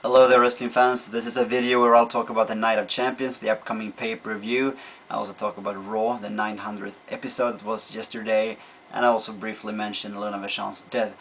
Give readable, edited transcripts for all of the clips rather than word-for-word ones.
Hello there wrestling fans, this is a video where I'll talk about the Night of Champions, the upcoming pay-per-view. I also talk about Raw, the 900th episode that was yesterday, and I also briefly mention Vachon's death.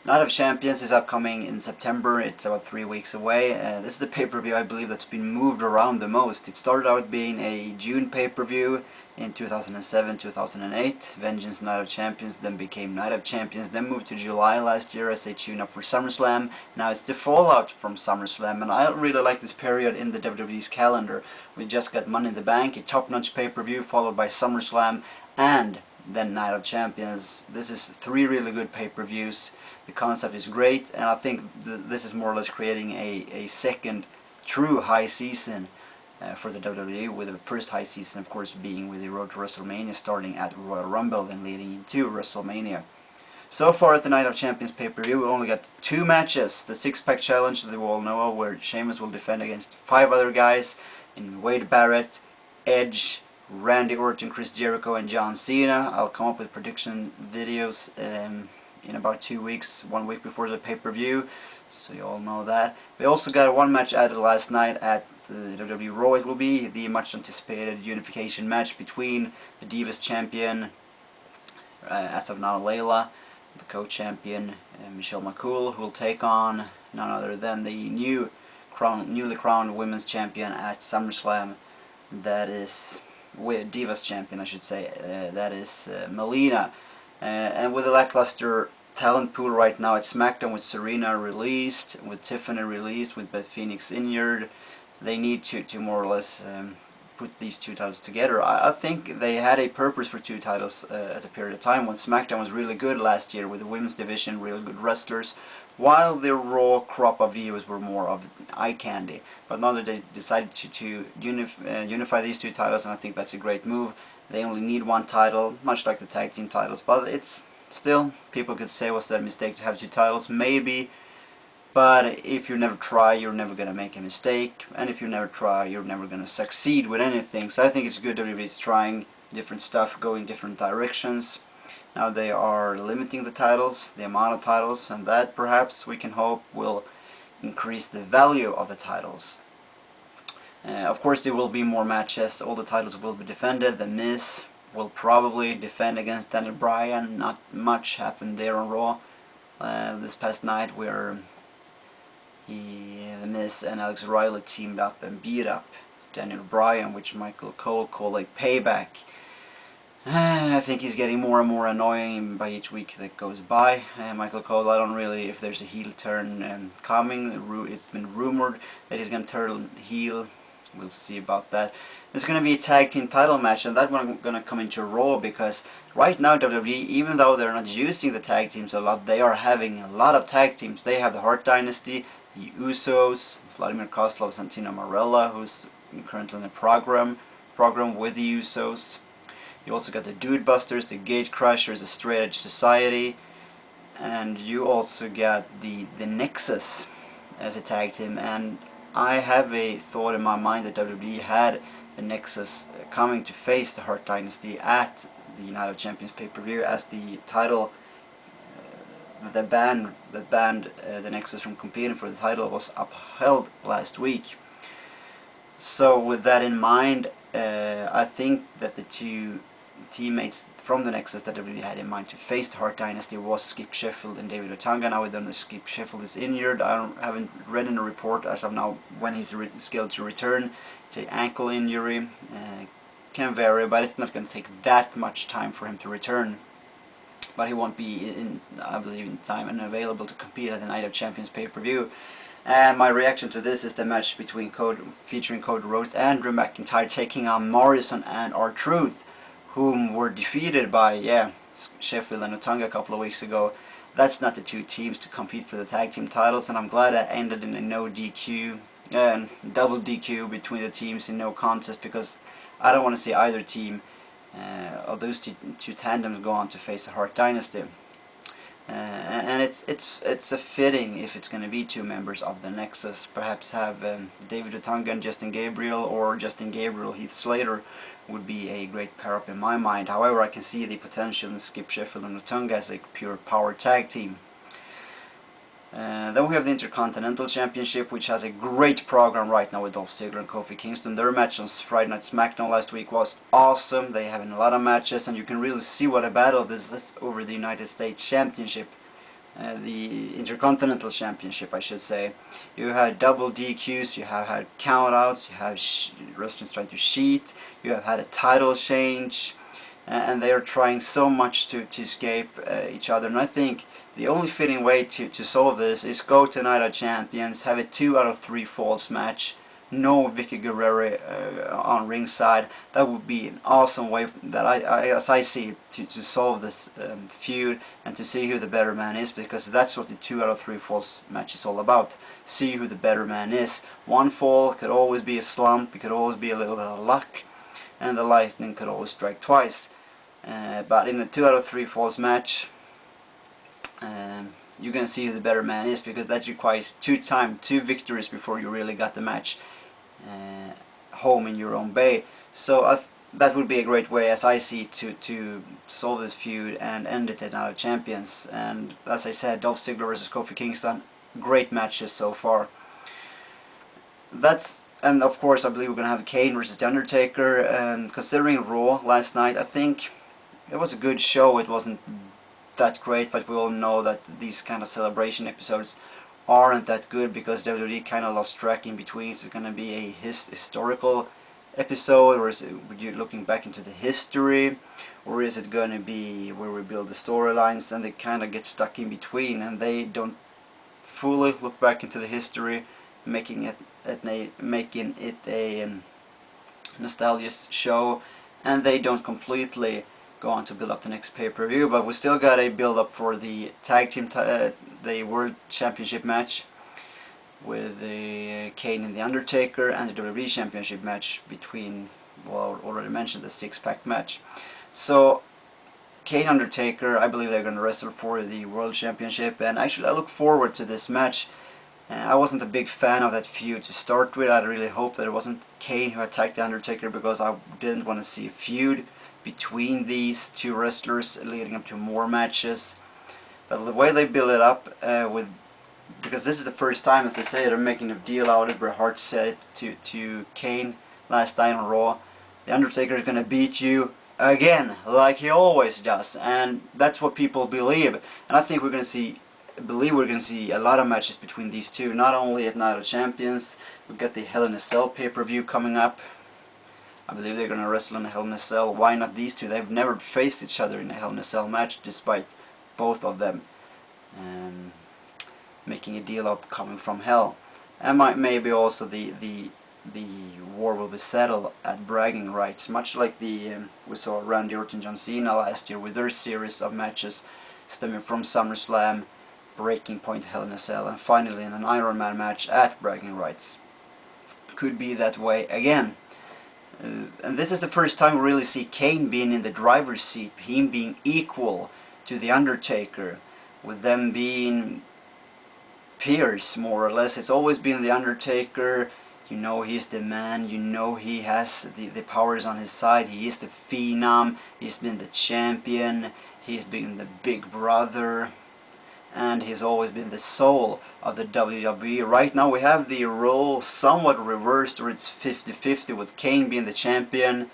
Night of Champions is upcoming in September. It's about 3 weeks away. This is the pay-per-view I believe that's been moved around the most. It started out being a June pay-per-view in 2007-2008. Vengeance Night of Champions then became Night of Champions, then moved to July last year as a tune-up for SummerSlam. Now it's the fallout from SummerSlam, and I really like this period in the WWE's calendar. We just got Money in the Bank, a top-notch pay-per-view, followed by SummerSlam, and then Night of Champions. This is 3 really good pay-per-views. The concept is great, and I think this is more or less creating a second true high season for the WWE, with the first high season of course being with the Road to WrestleMania, starting at Royal Rumble and leading into WrestleMania. So far at the Night of Champions pay-per-view we only got 2 matches. The 6-pack challenge that we all know of, where Sheamus will defend against 5 other guys in Wade Barrett, Edge, Randy Orton, Chris Jericho, and John Cena. I'll come up with prediction videos in about 2 weeks, 1 week before the pay-per-view, so you all know that. We also got 1 match added last night at the WWE RAW. It will be the much anticipated unification match between the Divas champion, as of now Layla, the co-champion Michelle McCool, who will take on none other than the newly crowned women's champion at SummerSlam. That is Divas champion, I should say. That is Melina. And with a lackluster talent pool right now at SmackDown, with Serena released, with Tiffany released, with Beth Phoenix injured, they need to more or less put these 2 titles together. I think they had a purpose for 2 titles at a period of time when SmackDown was really good last year with the women's division, really good wrestlers, while the Raw crop of viewers were more of eye candy. But now that they decided to unify these 2 titles, and I think that's a great move. They only need 1 title, much like the tag team titles, but it's still, people could say, was that a mistake to have 2 titles? Maybe, but if you never try, you're never going to make a mistake, and if you never try, you're never going to succeed with anything. So I think it's good that WWE's trying different stuff, going different directions. Now they are limiting the titles, the amount of titles, and that perhaps we can hope will increase the value of the titles. Of course there will be more matches, all the titles will be defended. The Miz will probably defend against Daniel Bryan. Not much happened there on Raw this past night, where the Miz and Alex Riley teamed up and beat up Daniel Bryan, which Michael Cole called a payback. I think he's getting more and more annoying by each week that goes by. Michael Cole, I don't really, if there's a heel turn coming, it's been rumored that he's going to turn heel. We'll see about that. There's going to be a tag team title match, and that one going to come into Raw, because right now WWE, even though they're not using the tag teams a lot, they are having a lot of tag teams. They have the Hart Dynasty, the Usos, Vladimir Kozlov, Santino Marella, who's currently in the program with the Usos. You also got the Dude Busters, the Gate Crushers, the Straight Edge Society, and you also got the Nexus as a tag team. And I have a thought in my mind that WWE had the Nexus coming to face the Hart Dynasty at the Night of Champions pay-per-view, as the title that banned the Nexus from competing for the title was upheld last week. So with that in mind, I think that the 2 teammates from the Nexus that WWE had in mind to face the Hart Dynasty was Skip Sheffield and David Otunga. Now with them, the Skip Sheffield is injured. I haven't read in the report as of now when he's scheduled to return. It's an ankle injury. Can vary, but it's not going to take that much time for him to return. But he won't be, I believe, in time and available to compete at the Night of Champions pay-per-view. And my reaction to this is the match featuring Cody Rhodes and Drew McIntyre taking on Morrison and R-Truth, whom were defeated by Sheffield and Otunga a couple of weeks ago. That's not the 2 teams to compete for the tag team titles, and I'm glad that ended in a no DQ, double DQ between the teams in no contest, because I don't want to see either team of those two tandems go on to face the Hart Dynasty. And it's a fitting, if it's going to be 2 members of the Nexus, perhaps have David Otunga and Justin Gabriel, or Justin Gabriel, Heath Slater would be a great pair-up in my mind. However, I can see the potential in Skip Sheffield and Otunga as a pure power tag team. Then we have the Intercontinental Championship, which has a great program right now with Dolph Ziggler and Kofi Kingston. Their match on Friday Night SmackDown last week was awesome. They have a lot of matches, and you can really see what a battle this is over the United States Championship. The Intercontinental Championship, I should say. You had double DQs, you have had countouts, you have wrestlers trying to cheat, you have had a title change, and they are trying so much to escape each other. And I think the only fitting way to solve this is go to Night of Champions, have a 2 out of 3 falls match, no Vicky Guerrero on ringside. That would be an awesome way that as I see it, to solve this feud and to see who the better man is, because that's what the 2 out of 3 falls match is all about. See who the better man is. One fall could always be a slump, it could always be a little bit of luck, and the lightning could always strike twice. But in a 2 out of 3 falls match, you're gonna see who the better man is, because that requires two victories before you really got the match home in your own bay. So that would be a great way, as I see, to solve this feud and end it at Night of Champions. And as I said, Dolph Ziggler versus Kofi Kingston, great matches so far. And of course I believe we're gonna have Kane versus The Undertaker. And considering Raw last night, I think it was a good show. It wasn't that great, but we all know that these kind of celebration episodes aren't that good because WWE kind of lost track in between. Is it going to be a historical episode, or is it looking back into the history, or is it going to be where we build the storylines? And they kind of get stuck in between, and they don't fully look back into the history, making it a nostalgia show, and they don't completely go on to build up the next pay-per-view. But we still got a build-up for the tag team, the World Championship match with Kane and The Undertaker, and the WWE Championship match between, well, already mentioned, the six-pack match. So Kane Undertaker, I believe they're going to wrestle for the World Championship, and actually I look forward to this match. I wasn't a big fan of that feud to start with. I really hoped that it wasn't Kane who attacked The Undertaker, because I didn't want to see a feud between these two wrestlers leading up to more matches. But the way they build it up, because this is the first time, as they say, they're making a deal out of it. Bret Hart said it to Kane last night on Raw: The Undertaker is going to beat you again, like he always does. And that's what people believe. And I think we're going to believe we're going to see a lot of matches between these two, not only at Night of Champions. We've got the Hell in a Cell pay-per-view coming up. I believe they're going to wrestle in a Hell in a Cell. Why not these two? They've never faced each other in a Hell in a Cell match, despite both of them making a deal up coming from Hell. And maybe also the war will be settled at bragging rights, much like we saw Randy Orton and John Cena last year with their series of matches stemming from SummerSlam, Breaking Point, Hell in a Cell, and finally in an Iron Man match at bragging rights. Could be that way again. And this is the first time we really see Kane being in the driver's seat, him being equal to The Undertaker, with them being peers, more or less. It's always been The Undertaker, you know he's the man, you know he has the powers on his side, he is the Phenom, he's been the champion, he's been the big brother, and he's always been the soul of the WWE. Right now we have the role somewhat reversed, or it's 50-50, with Kane being the champion,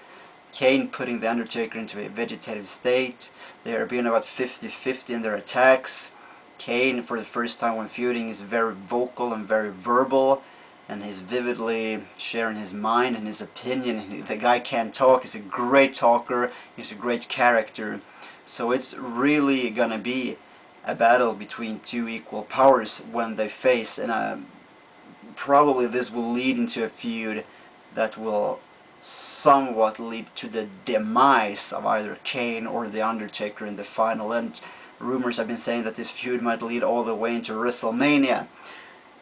Kane putting The Undertaker into a vegetative state. They are being about 50-50 in their attacks. Kane, for the first time when feuding, is very vocal and very verbal, and he's vividly sharing his mind and his opinion. The guy can't talk, he's a great talker, he's a great character. So it's really gonna be a battle between two equal powers when they face, and probably this will lead into a feud that will somewhat lead to the demise of either Kane or The Undertaker in the final. And rumors have been saying that this feud might lead all the way into WrestleMania.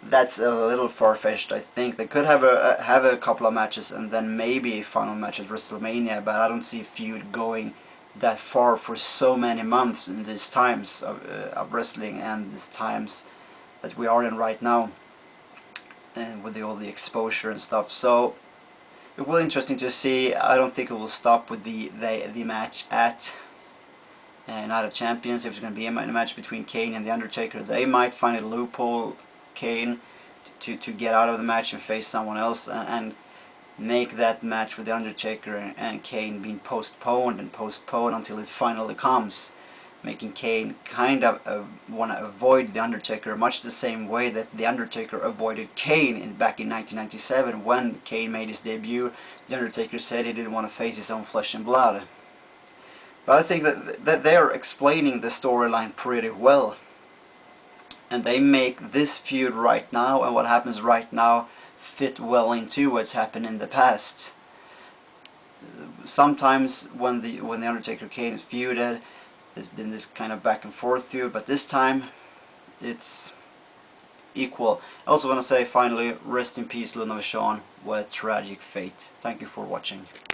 That's a little far-fetched, I think. They could have a couple of matches and then maybe a final match at WrestleMania, but I don't see a feud going that far for so many months in these times of wrestling, and these times that we are in right now, and with all the exposure and stuff. So it will be interesting to see. I don't think it will stop with the match at Night of Champions, if it's going to be a match between Kane and The Undertaker, they might find a loophole, Kane, to get out of the match and face someone else, and make that match with The Undertaker and Kane being postponed until it finally comes, making Kane kind of want to avoid The Undertaker, much the same way that The Undertaker avoided Kane back in 1997 when Kane made his debut. The Undertaker said he didn't want to face his own flesh and blood. But I think that they are explaining the storyline pretty well, and they make this feud right now and what happens right now fit well into what's happened in the past. Sometimes when the Undertaker Kane feuded, there's been this kind of back and forth feud, but this time it's equal. I also want to say finally, rest in peace Vachon, what a tragic fate. Thank you for watching.